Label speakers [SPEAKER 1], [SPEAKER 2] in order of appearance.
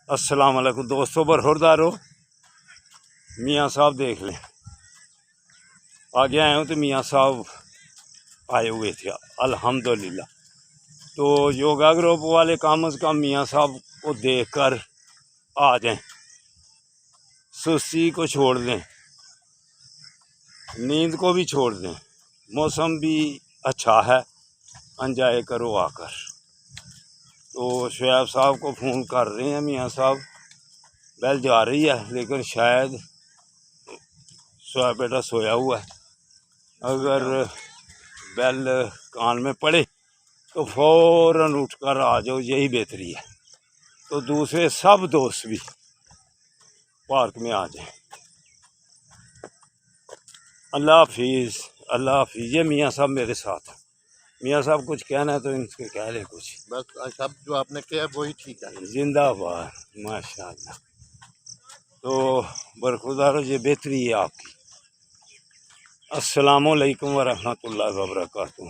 [SPEAKER 1] अस्सलाम वालेकुम दोस्तों, बरखुरदारो मियाँ साहब देख लें। आगे आए हूँ तो मियाँ साहब आए हुए थे अल्हम्दुलिल्लाह। तो योगा ग्रुप वाले कम से कम मियाँ साहब को देख कर आ जाएं, सुस्ती को छोड़ दें, नींद को भी छोड़ दें। मौसम भी अच्छा है, एंजॉय करो आकर। तो शुएब साहब को फ़ोन कर रहे हैं मियाँ साहब, बेल जा रही है लेकिन शायद शुएब बेटा सोया हुआ है। अगर बेल कान में पड़े तो फ़ौरन उठकर आ जाओ, यही बेहतरी है। तो दूसरे सब दोस्त भी पार्क में आ जाएं। अल्लाह हाफिज़, अल्लाह हाफिज़। ये मियाँ साहब मेरे साथ हैं। मियाँ साहब कुछ कहना है तो इनसे कह लें कुछ।
[SPEAKER 2] बस सब जो आपने किया वही ठीक है।
[SPEAKER 1] जिंदाबाद, माशाअल्लाह। तो बरखुरदारो ये बेहतरी है आपकी। अस्सलामु अलैकुम व रहमतुल्लाहि व बरकातुहू।